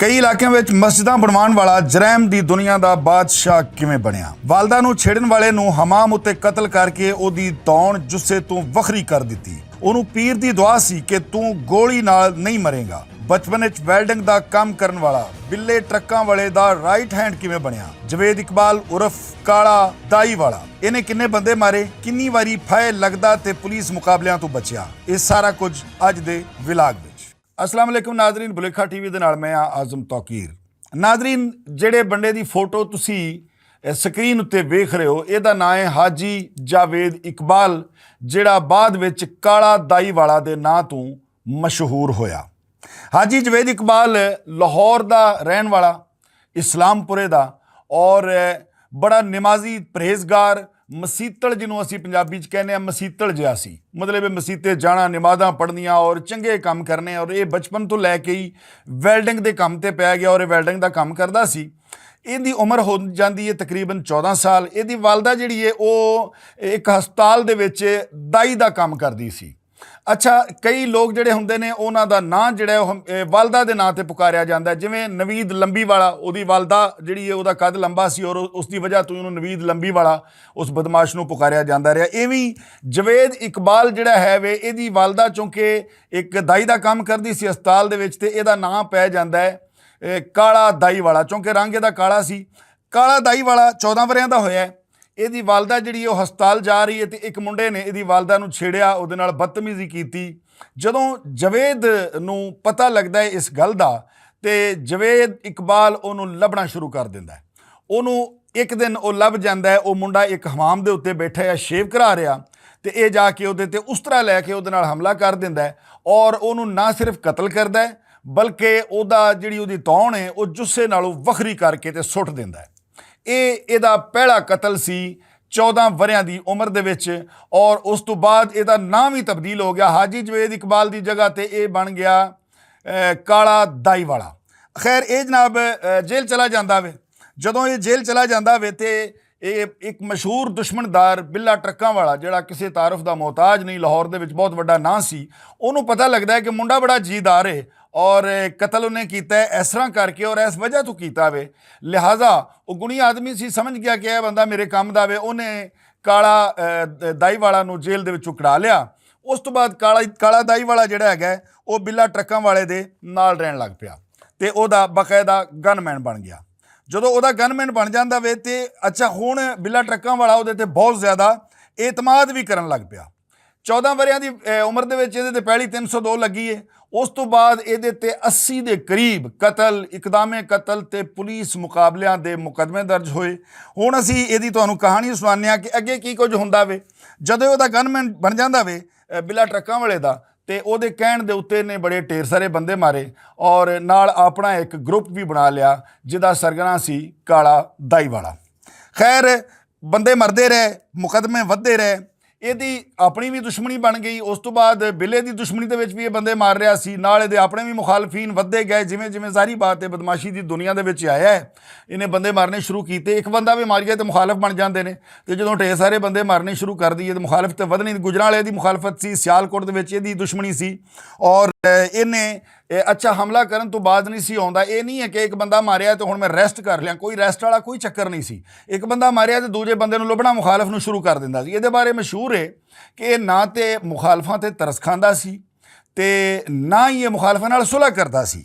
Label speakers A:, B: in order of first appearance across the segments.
A: कई इलाकों में मस्जिदां बनवाउण वाला जरैम दी दुनिया दा बादशाह किवें बनिया। वालदा नूं छेड़न वाले नूं हमाम उत्ते कतल करके ओदी दौण जुस्से तों वखरी कर दित्ती। ओनूं पीर दी दुआ सी कि तूं गोली नाल नहीं मरेगा। बचपन विच वैल्डिंग दा काम करन वाला बिल्ले ट्रक्कां वाले दा राइट हैंड किवें बनिया। जवेद इकबाल उर्फ काला दाई वाला इहने किन्ने बंदे मारे, किन्नी वारी फाहे लगदा ते पुलिस मुकाबलियां तो बचिया, ये सारा कुछ अज दे विलाग विच। अस्सलाम वालेकुम नाजरीन, बुलेखा टीवी दे नाल मैं आज़म तौकीर। नाजरीन, ਜਿਹੜੇ ਬੰਦੇ ਦੀ ਫੋਟੋ ਤੁਸੀਂ ਸਕਰੀਨ ਉੱਤੇ ਵੇਖ ਰਹੇ ਹੋ, ਇਹਦਾ ਨਾਂ ਹੈ ਹਾਜੀ ਜਾਵੇਦ ਇਕਬਾਲ, ਜਿਹੜਾ ਬਾਅਦ ਵਿੱਚ ਕਾਲਾ ਦਾਈ ਵਾਲਾ ਦੇ ਨਾਂ ਤੋਂ ਮਸ਼ਹੂਰ ਹੋਇਆ। ਹਾਜੀ ਜਾਵੇਦ ਇਕਬਾਲ ਲਾਹੌਰ ਦਾ ਰਹਿਣ ਵਾਲਾ, ਇਸਲਾਮਪੁਰੇ ਦਾ, ਔਰ ਬੜਾ ਨਮਾਜ਼ੀ ਪਰਹੇਜ਼ਗਾਰ, ਮਸੀਤਲ ਜਿਹਨੂੰ ਅਸੀਂ ਪੰਜਾਬੀ 'ਚ ਕਹਿੰਦੇ ਹਾਂ, ਮਸੀਤਲ ਜਿਹਾ ਸੀ। ਮਤਲਬ ਮਸੀਤੇ ਜਾਣਾ, ਨਮਾਜ਼ਾਂ ਪੜ੍ਹਨੀਆਂ ਔਰ ਚੰਗੇ ਕੰਮ ਕਰਨੇ। ਔਰ ਇਹ ਬਚਪਨ ਤੋਂ ਲੈ ਕੇ ਹੀ ਵੈਲਡਿੰਗ ਦੇ ਕੰਮ ਤੇ ਪੈ ਗਿਆ ਔਰ ਇਹ ਵੈਲਡਿੰਗ ਦਾ ਕੰਮ ਕਰਦਾ ਸੀ। ਇਹਦੀ ਉਮਰ ਹੋ ਜਾਂਦੀ ਹੈ ਤਕਰੀਬਨ 14 ਸਾਲ। ਇਹਦੀ ਵਾਲਦਾ ਜਿਹੜੀ ਹੈ ਉਹ ਇੱਕ ਹਸਪਤਾਲ ਦੇ ਵਿੱਚ ਦਾਈ ਦਾ ਕੰਮ ਕਰਦੀ ਸੀ। ਅੱਛਾ, ਕਈ ਲੋਕ ਜਿਹੜੇ ਹੁੰਦੇ ਨੇ ਉਹਨਾਂ ਦਾ ਨਾਂ ਜਿਹੜਾ ਉਹ ਵਾਲਦਾ ਦੇ ਨਾਂ 'ਤੇ ਪੁਕਾਰਿਆ ਜਾਂਦਾ। ਜਿਵੇਂ ਨਵੀਦ ਲੰਬੀ ਵਾਲਾ, ਉਹਦੀ ਵਾਲਦਾ ਜਿਹੜੀ ਹੈ ਉਹਦਾ ਕੱਦ ਲੰਬਾ ਸੀ ਔਰ ਉਸ ਦੀ ਵਜ੍ਹਾ ਤੋਂ ਉਹਨੂੰ ਨਵੀਦ ਲੰਬੀ ਵਾਲਾ ਉਸ ਬਦਮਾਸ਼ ਨੂੰ ਪੁਕਾਰਿਆ ਜਾਂਦਾ ਰਿਹਾ। ਇਵੇਂ ਜਵੇਦ ਇਕਬਾਲ ਜਿਹੜਾ ਹੈ ਵੇ, ਇਹਦੀ ਵਾਲਦਾ ਚੂੰਕਿ ਇੱਕ ਦਾਈ ਦਾ ਕੰਮ ਕਰਦੀ ਸੀ ਹਸਪਤਾਲ ਦੇ ਵਿੱਚ, ਅਤੇ ਇਹਦਾ ਨਾਂ ਪੈ ਜਾਂਦਾ ਹੈ ਕਾਲਾ ਦਾਈ ਵਾਲਾ, ਚੂੰਕਿ ਰੰਗ ਇਹਦਾ ਕਾਲਾ ਸੀ। ਕਾਲਾ ਦਾਈ ਵਾਲਾ 14 ਵਰਿਆਂ ਦਾ ਹੋਇਆ। ਇਹਦੀ ਵਾਲਦਾ ਜਿਹੜੀ ਉਹ ਹਸਪਤਾਲ ਜਾ ਰਹੀ ਹੈ ਅਤੇ ਇੱਕ ਮੁੰਡੇ ਨੇ ਇਹਦੀ ਵਾਲਦਾ ਨੂੰ ਛੇੜਿਆ, ਉਹਦੇ ਨਾਲ ਬਦਤਮੀਜ਼ੀ ਕੀਤੀ। ਜਦੋਂ ਜਵੇਦ ਨੂੰ ਪਤਾ ਲੱਗਦਾ ਹੈ ਇਸ ਗੱਲ ਦਾ, ਅਤੇ ਜਵੇਦ ਇਕਬਾਲ ਉਹਨੂੰ ਲੱਭਣਾ ਸ਼ੁਰੂ ਕਰ ਦਿੰਦਾ ਹੈ। ਉਹਨੂੰ ਇੱਕ ਦਿਨ ਉਹ ਲੱਭ ਜਾਂਦਾ ਹੈ, ਉਹ ਮੁੰਡਾ ਇੱਕ ਹਮਾਮ ਦੇ ਉੱਤੇ ਬੈਠਾ ਹੈ, ਸ਼ੇਵ ਕਰਾ ਰਿਹਾ, ਅਤੇ ਇਹ ਜਾ ਕੇ ਉਹਦੇ 'ਤੇ ਉਸਤਰਾ ਲੈ ਕੇ ਉਹਦੇ ਨਾਲ ਹਮਲਾ ਕਰ ਦਿੰਦਾ ਹੈ ਔਰ ਉਹਨੂੰ ਨਾ ਸਿਰਫ ਕਤਲ ਕਰਦਾ ਹੈ ਬਲਕਿ ਉਹਦੀ ਤੌਣ ਹੈ ਉਹ ਜੁੱਸੇ ਨਾਲੋਂ ਵੱਖਰੀ ਕਰਕੇ ਤੇ ਸੁੱਟ ਦਿੰਦਾ ਹੈ। ਇਹਦਾ ਪਹਿਲਾ ਕਤਲ ਸੀ 14 ਵਰਿਆਂ ਦੀ ਉਮਰ ਦੇ ਵਿੱਚ, ਔਰ ਉਸ ਤੋਂ ਬਾਅਦ ਇਹਦਾ ਨਾਂ ਵੀ ਤਬਦੀਲ ਹੋ ਗਿਆ। ਹਾਜੀ ਜਵੇਦ ਇਕਬਾਲ ਦੀ ਜਗ੍ਹਾ 'ਤੇ ਇਹ ਬਣ ਗਿਆ ਕਾਲਾ ਦਾਈ ਵਾਲਾ। ਖੈਰ, ਇਹ ਜਨਾਬ ਜੇਲ੍ਹ ਚਲਾ ਜਾਂਦਾ ਵੇ। ਜਦੋਂ ਇਹ ਜੇਲ੍ਹ ਚਲਾ ਜਾਂਦਾ ਵੇ ਤੇ ਇਹ ਇੱਕ ਮਸ਼ਹੂਰ ਦੁਸ਼ਮਣਦਾਰ ਬਿੱਲਾ ਟਰੱਕਾਂ ਵਾਲਾ, ਜਿਹੜਾ ਕਿਸੇ ਤਾਰਫ ਦਾ ਮੁਹਤਾਜ ਨਹੀਂ, ਲਾਹੌਰ ਦੇ ਵਿੱਚ ਬਹੁਤ ਵੱਡਾ ਨਾਂ ਸੀ, ਉਹਨੂੰ ਪਤਾ ਲੱਗਦਾ ਹੈ ਕਿ ਮੁੰਡਾ ਬੜਾ ਜੀਦਾਰ ਹੈ ਔਰ ਕਤਲ ਉਹਨੇ ਕੀਤਾ ਹੈ ਇਸ ਤਰ੍ਹਾਂ ਕਰਕੇ ਔਰ ਇਸ ਵਜ੍ਹਾ ਤੋਂ ਕੀਤਾ ਵੇ। ਲਿਹਾਜ਼ਾ ਉਹ ਗੁਣੀ ਆਦਮੀ ਸੀ, ਸਮਝ ਗਿਆ ਕਿ ਇਹ ਬੰਦਾ ਮੇਰੇ ਕੰਮ ਦਾ ਵੇ। ਉਹਨੇ ਕਾਲਾ ਦਾਈ ਵਾਲਾ ਨੂੰ ਜੇਲ੍ਹ ਦੇ ਵਿੱਚੋਂ ਕਢਾ ਲਿਆ। ਉਸ ਤੋਂ ਬਾਅਦ ਕਾਲਾ ਦਾਈ ਵਾਲਾ ਜਿਹੜਾ ਹੈਗਾ ਉਹ ਬਿੱਲਾ ਟਰੱਕਾਂ ਵਾਲੇ ਦੇ ਨਾਲ ਰਹਿਣ ਲੱਗ ਪਿਆ ਅਤੇ ਉਹਦਾ ਬਾਕਾਇਦਾ ਗਨਮੈਨ ਬਣ ਗਿਆ। ਜਦੋਂ ਉਹਦਾ ਗਨਮੈਨ ਬਣ ਜਾਂਦਾ ਵੇ ਤੇ ਅੱਛਾ, ਹੁਣ ਬਿੱਲਾ ਟਰੱਕਾਂ ਵਾਲਾ ਉਹਦੇ 'ਤੇ ਬਹੁਤ ਜ਼ਿਆਦਾ ਏਤਮਾਦ ਵੀ ਕਰਨ ਲੱਗ ਪਿਆ। 14 ਵਰਿਆਂ ਦੀ ਉਮਰ ਦੇ ਵਿੱਚ ਇਹਦੇ 'ਤੇ ਪਹਿਲੀ 302 ਲੱਗੀ ਹੈ। ਉਸ ਤੋਂ ਬਾਅਦ ਇਹਦੇ 'ਤੇ 80 ਦੇ ਕਰੀਬ ਕਤਲ, ਇਕਦਾਮੇ ਕਤਲ ਅਤੇ ਪੁਲਿਸ ਮੁਕਾਬਲਿਆਂ ਦੇ ਮੁਕੱਦਮੇ ਦਰਜ ਹੋਏ। ਹੁਣ ਅਸੀਂ ਇਹਦੀ ਤੁਹਾਨੂੰ ਕਹਾਣੀ ਸੁਣਾਉਂਦੇ ਹਾਂ ਕਿ ਅੱਗੇ ਕੀ ਕੁਝ ਹੁੰਦਾ ਵੇ। ਜਦੋਂ ਉਹਦਾ ਗਨਮੈਨ ਬਣ ਜਾਂਦਾ ਵੇ ਬਿੱਲਾ ਟਰੱਕਾਂ ਵਾਲੇ ਦਾ, ਅਤੇ ਉਹਦੇ ਕਹਿਣ ਦੇ ਉੱਤੇ ਨੇ ਬੜੇ ਢੇਰ ਸਾਰੇ ਬੰਦੇ ਮਾਰੇ ਔਰ ਨਾਲ ਆਪਣਾ ਇੱਕ ਗਰੁੱਪ ਵੀ ਬਣਾ ਲਿਆ ਜਿਹਦਾ ਸਰਗਨਾ ਸੀ ਕਾਲਾ ਦਾਈ ਵਾਲਾ। ਖੈਰ, ਬੰਦੇ ਮਰਦੇ ਰਹੇ, ਮੁਕੱਦਮੇ ਵੱਧਦੇ ਰਹੇ, ਇਹਦੀ ਆਪਣੀ ਵੀ ਦੁਸ਼ਮਣੀ ਬਣ ਗਈ। ਉਸ ਤੋਂ ਬਾਅਦ ਬਿੱਲੇ ਦੀ ਦੁਸ਼ਮਣੀ ਦੇ ਵਿੱਚ ਵੀ ਇਹ ਬੰਦੇ ਮਾਰ ਰਿਹਾ ਸੀ, ਨਾਲ ਇਹਦੇ ਆਪਣੇ ਵੀ ਮੁਖਾਲਫੀਨ ਵੱਧਦੇ ਗਏ। ਜਿਵੇਂ ਜਿਵੇਂ ਜ਼ਾਹਰੀ ਬਾਤ ਹੈ ਬਦਮਾਸ਼ੀ ਦੀ ਦੁਨੀਆ ਦੇ ਵਿੱਚ ਆਇਆ ਹੈ, ਇਹਨੇ ਬੰਦੇ ਮਾਰਨੇ ਸ਼ੁਰੂ ਕੀਤੇ। ਇੱਕ ਬੰਦਾ ਵੀ ਮਾਰ ਗਿਆ ਅਤੇ ਮੁਖਾਲਫ ਬਣ ਜਾਂਦੇ ਨੇ, ਅਤੇ ਜਦੋਂ ਢੇਰ ਸਾਰੇ ਬੰਦੇ ਮਾਰਨੇ ਸ਼ੁਰੂ ਕਰ ਦਈਏ ਤਾਂ ਮੁਖਾਲਫ ਤਾਂ ਵਧਣੀ। ਗੁਜਰਾਂਵਾਲੇ ਦੀ ਮੁਖਾਲਫਤ ਸੀ, ਸਿਆਲਕੋਟ ਦੇ ਵਿੱਚ ਇਹਦੀ ਦੁਸ਼ਮਣੀ ਸੀ ਔਰ ਇਹਨੇ ਅੱਛਾ ਹਮਲਾ ਕਰਨ ਤੋਂ ਬਾਅਦ ਨਹੀਂ ਸੀ ਆਉਂਦਾ। ਇਹ ਨਹੀਂ ਹੈ ਕਿ ਇੱਕ ਬੰਦਾ ਮਾਰਿਆ ਅਤੇ ਹੁਣ ਮੈਂ ਰੈਸਟ ਕਰ ਲਿਆ, ਕੋਈ ਰੈਸਟ ਵਾਲਾ ਕੋਈ ਚੱਕਰ ਨਹੀਂ ਸੀ। ਇੱਕ ਬੰਦਾ ਮਾਰਿਆ ਅਤੇ ਦੂਜੇ ਬੰਦੇ ਨੂੰ ਲੱਭਣਾ, ਮੁਖਾਲਫ ਨੂੰ ਸ਼ੁਰੂ ਕਰ ਦਿੰਦਾ ਸੀ। ਇਹਦੇ ਬਾਰੇ ਮਸ਼ਹੂਰ ਹੈ ਕਿ ਇਹ ਨਾ ਤਾਂ ਮੁਖਾਲਫਾਂ 'ਤੇ ਤਰਸ ਖਾਂਦਾ ਸੀ ਅਤੇ ਨਾ ਹੀ ਇਹ ਮੁਖਾਲਫਾਂ ਨਾਲ ਸੁਲ੍ਹਾ ਕਰਦਾ ਸੀ।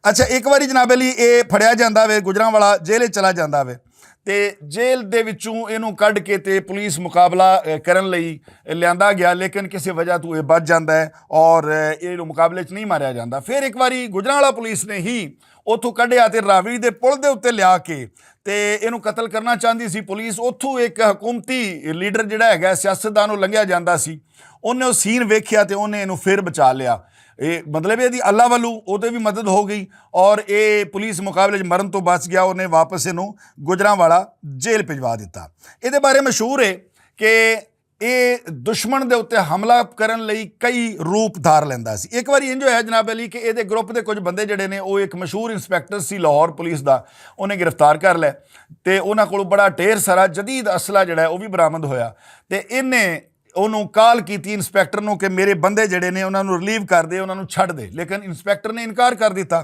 A: ਅੱਛਾ, ਇੱਕ ਵਾਰੀ ਜਨਾਬ ਅਲੀ ਇਹ ਫੜਿਆ ਜਾਂਦਾ ਵੇ, ਗੁਜਰਾਂਵਾਲਾ ਜੇਲ੍ਹ ਚਲਾ ਜਾਂਦਾ ਵੇ ਅਤੇ ਜੇਲ੍ਹ ਦੇ ਵਿੱਚੋਂ ਇਹਨੂੰ ਕੱਢ ਕੇ ਅਤੇ ਪੁਲਿਸ ਮੁਕਾਬਲਾ ਕਰਨ ਲਈ ਲਿਆਂਦਾ ਗਿਆ, ਲੇਕਿਨ ਕਿਸੇ ਵਜ੍ਹਾ ਤੋਂ ਇਹ ਬਚ ਜਾਂਦਾ ਹੈ ਔਰ ਇਹਨੂੰ ਮੁਕਾਬਲੇ 'ਚ ਨਹੀਂ ਮਾਰਿਆ ਜਾਂਦਾ। ਫਿਰ ਇੱਕ ਵਾਰੀ ਗੁਜਰਾਂਵਾਲਾ ਪੁਲਿਸ ਨੇ ਹੀ ਉੱਥੋਂ ਕੱਢਿਆ ਅਤੇ ਰਾਵੀ ਦੇ ਪੁਲ ਦੇ ਉੱਤੇ ਲਿਆ ਕੇ ਅਤੇ ਇਹਨੂੰ ਕਤਲ ਕਰਨਾ ਚਾਹੁੰਦੀ ਸੀ ਪੁਲਿਸ। ਉੱਥੋਂ ਇੱਕ ਹਕੂਮਤੀ ਲੀਡਰ ਜਿਹੜਾ ਹੈਗਾ, ਸਿਆਸਤਦਾਨ, ਉਹ ਲੰਘਿਆ ਜਾਂਦਾ ਸੀ। ਉਹਨੇ ਉਹ ਸੀਨ ਵੇਖਿਆ ਅਤੇ ਉਹਨੇ ਇਹਨੂੰ ਫਿਰ ਬਚਾ ਲਿਆ। ਇਹ ਮਤਲਬ ਇਹਦੀ ਅੱਲਾ ਵੱਲੋਂ ਉਹਦੇ ਵੀ ਮਦਦ ਹੋ ਗਈ ਔਰ ਇਹ ਪੁਲਿਸ ਮੁਕਾਬਲੇ 'ਚ ਮਰਨ ਤੋਂ ਬਚ ਗਿਆ। ਉਹਨੇ ਵਾਪਸ ਇਹਨੂੰ ਗੁਜਰਾਂਵਾਲਾ ਜੇਲ੍ਹ ਭਿਜਵਾ ਦਿੱਤਾ। ਇਹਦੇ ਬਾਰੇ ਮਸ਼ਹੂਰ ਹੈ ਕਿ ਇਹ ਦੁਸ਼ਮਣ ਦੇ ਉੱਤੇ ਹਮਲਾ ਕਰਨ ਲਈ ਕਈ ਰੂਪ ਧਾਰ ਲੈਂਦਾ ਸੀ। ਇੱਕ ਵਾਰੀ ਇੰਝ ਹੋਇਆ ਜਨਾਬ ਅਲੀ ਕਿ ਇਹਦੇ ਗਰੁੱਪ ਦੇ ਕੁਝ ਬੰਦੇ ਜਿਹੜੇ ਨੇ, ਉਹ ਇੱਕ ਮਸ਼ਹੂਰ ਇੰਸਪੈਕਟਰ ਸੀ ਲਾਹੌਰ ਪੁਲਿਸ ਦਾ, ਉਹਨੇ ਗ੍ਰਿਫਤਾਰ ਕਰ ਲਿਆ ਅਤੇ ਉਹਨਾਂ ਕੋਲੋਂ ਬੜਾ ਢੇਰ ਸਾਰਾ ਜਦੀਦ ਅਸਲਾ ਜਿਹੜਾ ਉਹ ਵੀ ਬਰਾਮਦ ਹੋਇਆ ਅਤੇ ਇਹਨੇ ਉਹਨੂੰ ਕਾਲ ਕੀਤੀ ਇੰਸਪੈਕਟਰ ਨੂੰ ਕਿ ਮੇਰੇ ਬੰਦੇ ਜਿਹੜੇ ਨੇ ਉਹਨਾਂ ਨੂੰ ਰਿਲੀਵ ਕਰ ਦੇ, ਉਹਨਾਂ ਨੂੰ ਛੱਡ ਦੇ, ਲੇਕਿਨ ਇੰਸਪੈਕਟਰ ਨੇ ਇਨਕਾਰ ਕਰ ਦਿੱਤਾ।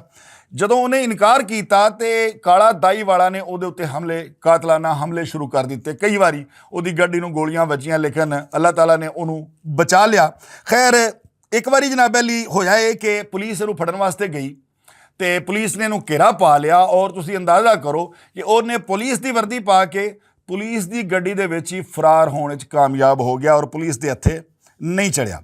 A: ਜਦੋਂ ਉਹਨੇ ਇਨਕਾਰ ਕੀਤਾ ਤੇ ਕਾਲਾ ਦਾਈ ਵਾਲਾ ਨੇ ਉਹਦੇ ਉੱਤੇ ਕਾਤਲਾਨਾ ਹਮਲੇ ਸ਼ੁਰੂ ਕਰ ਦਿੱਤੇ। ਕਈ ਵਾਰੀ ਉਹਦੀ ਗੱਡੀ ਨੂੰ ਗੋਲੀਆਂ ਵੱਜੀਆਂ, ਲੇਕਿਨ ਅੱਲਾਹ ਤਾਲਾ ਨੇ ਉਹਨੂੰ ਬਚਾ ਲਿਆ। ਖੈਰ ਇੱਕ ਵਾਰੀ ਜਨਾਬ ਅਲੀ ਹੋਇਆ ਇਹ ਕਿ ਪੁਲਿਸ ਇਹਨੂੰ ਫੜਨ ਵਾਸਤੇ ਗਈ ਤੇ ਪੁਲਿਸ ਨੇ ਇਹਨੂੰ ਘੇਰਾ ਪਾ ਲਿਆ, ਔਰ ਤੁਸੀਂ ਅੰਦਾਜ਼ਾ ਕਰੋ ਕਿ ਉਹਨੇ ਪੁਲਿਸ ਦੀ ਵਰਦੀ ਪਾ ਕੇ ਪੁਲਿਸ ਦੀ ਗੱਡੀ ਦੇ ਵਿੱਚ ਹੀ ਫਰਾਰ ਹੋਣ 'ਚ ਕਾਮਯਾਬ ਹੋ ਗਿਆ ਔਰ ਪੁਲਿਸ ਦੇ ਹੱਥੇ ਨਹੀਂ ਚੜਿਆ।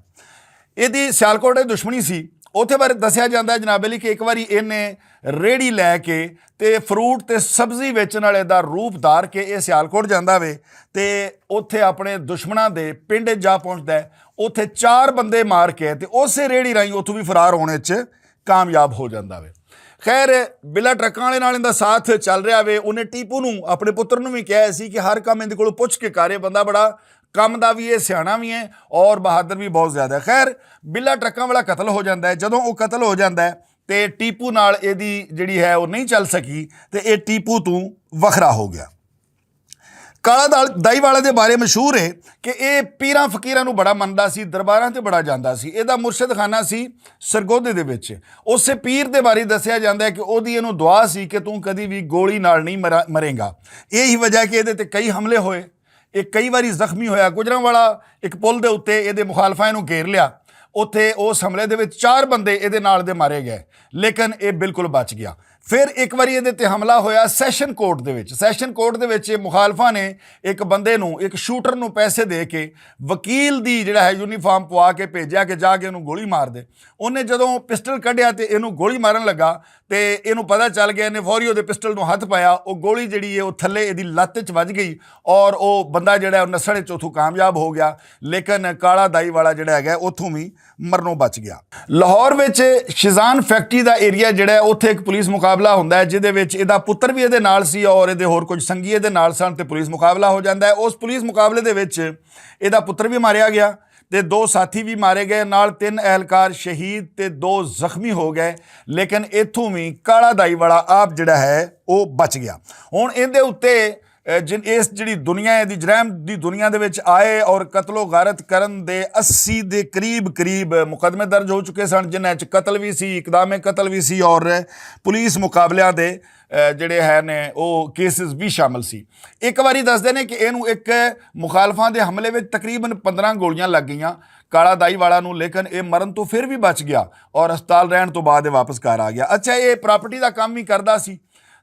A: ਇਹਦੀ ਸਿਆਲਕੋਟ ਦੀ ਦੁਸ਼ਮਣੀ ਸੀ। ਉੱਥੇ ਬਾਰੇ ਦੱਸਿਆ ਜਾਂਦਾ ਜਨਾਬ ਅਲੀ ਕਿ ਇੱਕ ਵਾਰੀ ਇਹਨੇ ਰੇਹੜੀ ਲੈ ਕੇ ਤੇ ਫਰੂਟ ਤੇ ਸਬਜ਼ੀ ਵੇਚਣ ਵਾਲੇ ਦਾ ਰੂਪ ਧਾਰ ਕੇ ਇਹ ਸਿਆਲਕੋਟ ਜਾਂਦਾ ਵੇ ਤੇ ਉੱਥੇ ਆਪਣੇ ਦੁਸ਼ਮਣਾਂ ਦੇ ਪਿੰਡ ਜਾ ਪਹੁੰਚਦਾ ਹੈ। ਉੱਥੇ 4 ਬੰਦੇ ਮਾਰ ਕੇ ਤੇ ਉਸੇ ਰੇਹੜੀ ਰਾਹੀਂ ਉੱਥੋਂ ਵੀ ਫਰਾਰ ਹੋਣੇ 'ਚ ਕਾਮਯਾਬ ਹੋ ਜਾਂਦਾ ਵੇ। ਖੈਰ ਬਿੱਲਾ ਟਰੱਕਾਂ ਵਾਲੇ ਨਾਲ ਇਹਦਾ ਸਾਥ ਚੱਲ ਰਿਹਾ ਵੇ। ਉਹਨੇ ਟੀਪੂ ਨੂੰ, ਆਪਣੇ ਪੁੱਤਰ ਨੂੰ ਵੀ ਕਿਹਾ ਸੀ ਕਿ ਹਰ ਕੰਮ ਇਹਦੇ ਕੋਲੋਂ ਪੁੱਛ ਕੇ ਕਰੇ, ਬੰਦਾ ਬੜਾ ਕੰਮ ਦਾ ਵੀ ਹੈ, ਸਿਆਣਾ ਵੀ ਹੈ ਔਰ ਬਹਾਦਰ ਵੀ ਬਹੁਤ ਜ਼ਿਆਦਾ। ਖੈਰ ਬਿੱਲਾ ਟਰੱਕਾਂ ਵਾਲਾ ਕਤਲ ਹੋ ਜਾਂਦਾ ਹੈ। ਜਦੋਂ ਉਹ ਕਤਲ ਹੋ ਜਾਂਦਾ ਹੈ ਤੇ ਟੀਪੂ ਨਾਲ ਇਹਦੀ ਜਿਹੜੀ ਹੈ ਉਹ ਨਹੀਂ ਚੱਲ ਸਕੀ ਤੇ ਇਹ ਟੀਪੂ ਤੋਂ ਵੱਖਰਾ ਹੋ ਗਿਆ। ਕਾਲਾ ਦਾਈ ਵਾਲੇ ਦੇ ਬਾਰੇ ਮਸ਼ਹੂਰ ਹੈ ਕਿ ਇਹ ਪੀਰਾਂ ਫਕੀਰਾਂ ਨੂੰ ਬੜਾ ਮੰਨਦਾ ਸੀ, ਦਰਬਾਰਾਂ 'ਤੇ ਬੜਾ ਜਾਂਦਾ ਸੀ। ਇਹਦਾ ਮੁਰਸ਼ਿਦਖਾਨਾ ਸੀ ਸਰਗੋਧੇ ਦੇ ਵਿੱਚ। ਉਸੇ ਪੀਰ ਦੇ ਬਾਰੇ ਦੱਸਿਆ ਜਾਂਦਾ ਹੈ ਕਿ ਉਹਦੀ ਇਹਨੂੰ ਦੁਆ ਸੀ ਕਿ ਤੂੰ ਕਦੀ ਵੀ ਗੋਲੀ ਨਾਲ ਨਹੀਂ ਮਰੇਂਗਾ। ਇਹੀ ਵਜ੍ਹਾ ਕਿ ਇਹਦੇ 'ਤੇ ਕਈ ਹਮਲੇ ਹੋਏ, ਇਹ ਕਈ ਵਾਰੀ ਜ਼ਖਮੀ ਹੋਇਆ। ਗੁਜਰਾਂਵਾਲਾ ਇੱਕ ਪੁਲ ਦੇ ਉੱਤੇ ਇਹਦੇ ਮੁਖਾਲਫਾਂ ਨੂੰ ਘੇਰ ਲਿਆ। ਉੱਥੇ ਉਸ ਹਮਲੇ ਦੇ ਵਿੱਚ 4 ਬੰਦੇ ਇਹਦੇ ਨਾਲ ਦੇ ਮਾਰੇ ਗਏ, ਲੇਕਿਨ ਇਹ ਬਿਲਕੁਲ ਬਚ ਗਿਆ। ਫਿਰ ਇੱਕ ਵਾਰੀ ਇਹਦੇ 'ਤੇ ਹਮਲਾ ਹੋਇਆ ਸੈਸ਼ਨ ਕੋਰਟ ਦੇ ਵਿੱਚ। ਸੈਸ਼ਨ ਕੋਰਟ ਦੇ ਵਿੱਚ ਮੁਖਾਲਫਾਂ ਨੇ ਇੱਕ ਬੰਦੇ ਨੂੰ, ਇੱਕ ਸ਼ੂਟਰ ਨੂੰ ਪੈਸੇ ਦੇ ਕੇ ਵਕੀਲ ਦੀ ਜਿਹੜਾ ਹੈ ਯੂਨੀਫਾਰਮ ਪਵਾ ਕੇ ਭੇਜਿਆ ਕਿ ਜਾ ਕੇ ਇਹਨੂੰ ਗੋਲੀ ਮਾਰ ਦੇ। ਉਹਨੇ ਜਦੋਂ ਪਿਸਟਲ ਕੱਢਿਆ ਤੇ ਇਹਨੂੰ ਗੋਲੀ ਮਾਰਨ ਲੱਗਾ ਤੇ ਇਹਨੂੰ ਪਤਾ ਚੱਲ ਗਿਆ, ਇਹਨੇ ਫੌਰੀ ਉਹਦੇ ਪਿਸਟਲ ਨੂੰ ਹੱਥ ਪਾਇਆ। ਉਹ ਗੋਲੀ ਜਿਹੜੀ ਹੈ ਉਹ ਥੱਲੇ ਇਹਦੀ ਲੱਤ 'ਚ ਵੱਜ ਗਈ ਔਰ ਉਹ ਬੰਦਾ ਜਿਹੜਾ ਉਹ ਨੱਸਣ 'ਚ ਉੱਥੋਂ ਕਾਮਯਾਬ ਹੋ ਗਿਆ, ਲੇਕਿਨ ਕਾਲਾ ਦਾਈ ਵਾਲਾ ਜਿਹੜਾ ਹੈਗਾ ਉੱਥੋਂ ਵੀ ਮਰਨੋਂ ਬਚ ਗਿਆ। ਲਾਹੌਰ ਵਿੱਚ ਸ਼ਿਜ਼ਾਨ ਫੈਕਟਰੀ ਦਾ ਏਰੀਆ ਜਿਹੜਾ ਉੱਥੇ ਇੱਕ ਪੁਲਿਸ ਮੁਕਾਬਲਾ ਹੁੰਦਾ ਹੈ, ਜਿਹਦੇ ਵਿੱਚ ਇਹਦਾ ਪੁੱਤਰ ਵੀ ਇਹਦੇ ਨਾਲ ਸੀ ਔਰ ਇਹਦੇ ਹੋਰ ਕੁਝ ਸੰਗੀ ਇਹਦੇ ਨਾਲ ਸਨ ਤੇ ਪੁਲਿਸ ਮੁਕਾਬਲਾ ਹੋ ਜਾਂਦਾ ਹੈ। ਉਸ ਪੁਲਿਸ ਮੁਕਾਬਲੇ ਦੇ ਵਿੱਚ ਇਹਦਾ ਪੁੱਤਰ ਵੀ ਮਾਰਿਆ ਗਿਆ ਤੇ 2 ਸਾਥੀ ਵੀ ਮਾਰੇ ਗਏ, ਨਾਲ 3 ਅਹਿਲਕਾਰ ਸ਼ਹੀਦ ਤੇ 2 ਜ਼ਖਮੀ ਹੋ ਗਏ, ਲੇਕਿਨ ਇੱਥੋਂ ਵੀ ਕਾਲਾ ਦਾਈ ਵਾਲਾ ਆਪ ਜਿਹੜਾ ਹੈ ਉਹ ਬਚ ਗਿਆ। ਹੁਣ ਇਹਦੇ ਉੱਤੇ ਇਸ ਜਿਹੜੀ ਦੁਨੀਆ ਹੈ ਦੀ ਜਰੈਮ ਦੀ ਦੁਨੀਆ ਦੇ ਵਿੱਚ ਆਏ ਔਰ ਕਤਲੋ ਗਾਰਤ ਕਰਨ ਦੇ 80 ਦੇ ਕਰੀਬ ਮੁਕੱਦਮੇ ਦਰਜ ਹੋ ਚੁੱਕੇ ਸਨ, ਜਿਨ੍ਹਾਂ 'ਚ ਕਤਲ ਵੀ ਸੀ, ਇਕਦਾਮੇ ਕਤਲ ਵੀ ਸੀ ਔਰ ਪੁਲਿਸ ਮੁਕਾਬਲਿਆਂ ਦੇ ਜਿਹੜੇ ਹੈ ਨੇ ਉਹ ਕੇਸਿਸ ਵੀ ਸ਼ਾਮਲ ਸੀ। ਇੱਕ ਵਾਰੀ ਦੱਸਦੇ ਨੇ ਕਿ ਇਹਨੂੰ ਇੱਕ ਮੁਖਾਲਫਾਂ ਦੇ ਹਮਲੇ ਵਿੱਚ ਤਕਰੀਬਨ 15 ਗੋਲੀਆਂ ਲੱਗ ਗਈਆਂ ਕਾਲਾ ਦਾਈ ਵਾਲਾ ਨੂੰ, ਲੇਕਿਨ ਇਹ ਮਰਨ ਤੋਂ ਫਿਰ ਵੀ ਬਚ ਗਿਆ ਔਰ ਹਸਪਤਾਲ ਰਹਿਣ ਤੋਂ ਬਾਅਦ ਇਹ ਵਾਪਸ ਘਰ ਆ ਗਿਆ। ਅੱਛਾ, ਇਹ ਪ੍ਰਾਪਰਟੀ ਦਾ ਕੰਮ ਵੀ ਕਰਦਾ ਸੀ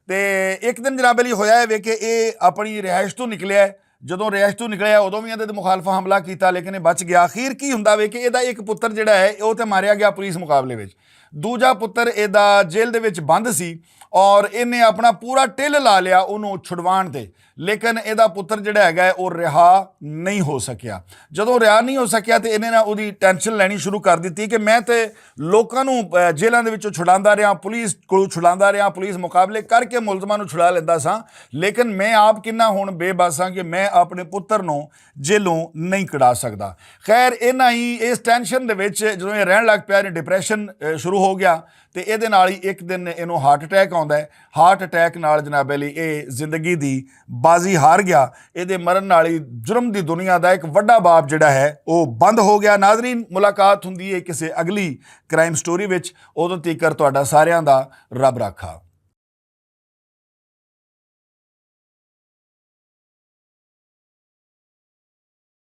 A: ਤੇ ਇੱਕ ਦਿਨ ਜਨਾਬ ਅਲੀ ਹੋਇਆ ਵੇ ਕਿ ਇਹ ਆਪਣੀ ਰਿਹਾਇਸ਼ ਤੋਂ ਨਿਕਲਿਆ। ਜਦੋਂ ਰਿਹਾਇਸ਼ ਤੋਂ ਨਿਕਲਿਆ ਉਦੋਂ ਵੀ ਇਹਦੇ ਤੇ ਮੁਖਾਲਫਾ ਹਮਲਾ ਕੀਤਾ, ਲੇਕਿਨ ਇਹ ਬਚ ਗਿਆ। ਅਖੀਰ ਕੀ ਹੁੰਦਾ ਵੇ ਕਿ ਇਹਦਾ ਇੱਕ ਪੁੱਤਰ ਜਿਹੜਾ ਹੈ ਉਹ ਤੇ ਮਾਰਿਆ ਗਿਆ ਪੁਲਿਸ ਮੁਕਾਬਲੇ ਵਿੱਚ, ਦੂਜਾ ਪੁੱਤਰ ਇਹਦਾ ਜੇਲ੍ਹ ਦੇ ਵਿੱਚ ਬੰਦ ਸੀ ਔਰ ਇਹਨੇ ਆਪਣਾ ਪੂਰਾ ਢਿੱਲ ਲਾ ਲਿਆ ਉਹਨੂੰ ਛੁਡਵਾਉਣ 'ਤੇ, ਲੇਕਿਨ ਇਹਦਾ ਪੁੱਤਰ ਜਿਹੜਾ ਹੈਗਾ ਉਹ ਰਿਹਾ ਨਹੀਂ ਹੋ ਸਕਿਆ। ਜਦੋਂ ਰਿਹਾ ਨਹੀਂ ਹੋ ਸਕਿਆ ਤੇ ਇਹਨੇ ਨਾ ਉਹਦੀ ਟੈਨਸ਼ਨ ਲੈਣੀ ਸ਼ੁਰੂ ਕਰ ਦਿੱਤੀ ਕਿ ਮੈਂ ਤੇ ਲੋਕਾਂ ਨੂੰ ਜੇਲ੍ਹਾਂ ਦੇ ਵਿੱਚੋਂ ਛੁਡਾਉਂਦਾ ਰਿਹਾ, ਪੁਲਿਸ ਕੋਲੋਂ ਛੁਡਾਉਂਦਾ ਰਿਹਾ, ਪੁਲਿਸ ਮੁਕਾਬਲੇ ਕਰਕੇ ਮੁਲਜ਼ਮਾਂ ਨੂੰ ਛੁਡਾ ਲੈਂਦਾ ਸਾਂ, ਲੇਕਿਨ ਮੈਂ ਆਪ ਕਿੰਨਾ ਹੁਣ ਬੇਬਸ ਹਾਂ ਕਿ ਮੈਂ ਆਪਣੇ ਪੁੱਤਰ ਨੂੰ ਜੇਲੋਂ ਨਹੀਂ ਕਢਾ ਸਕਦਾ। ਖੈਰ ਇਹਨਾਂ ਹੀ ਇਸ ਟੈਨਸ਼ਨ ਦੇ ਵਿੱਚ ਜਦੋਂ ਇਹ ਰਹਿਣ ਲੱਗ ਪਿਆ, ਡਿਪਰੈਸ਼ਨ ਸ਼ੁਰੂ ਹੋ ਗਿਆ ਤੇ ਇਹਦੇ ਨਾਲ ਹੀ ਇੱਕ ਦਿਨ ਇਹਨੂੰ ਹਾਰਟ ਅਟੈਕ ਆਉਂਦਾ ਹੈ। ਹਾਰਟ ਅਟੈਕ ਨਾਲ ਜਨਾਬ ਅਲੀ ਇਹ ਜ਼ਿੰਦਗੀ ਦੀ ਬਾਜ਼ੀ ਹਾਰ ਗਿਆ। ਇਹਦੇ ਮਰਨ ਨਾਲ ਹੀ ਜੁਰਮ ਦੀ ਦੁਨੀਆ ਦਾ ਇੱਕ ਵੱਡਾ ਬਾਬ ਜਿਹੜਾ ਹੈ ਉਹ ਬੰਦ ਹੋ ਗਿਆ। ਨਾਜ਼ਰੀਨ, ਮੁਲਾਕਾਤ ਹੁੰਦੀ ਹੈ ਕਿਸੇ ਅਗਲੀ ਕ੍ਰਾਈਮ ਸਟੋਰੀ ਵਿੱਚ। ਉਦੋਂ ਤੀਕਰ ਤੁਹਾਡਾ ਸਾਰਿਆਂ ਦਾ ਰੱਬ ਰਾਖਾ।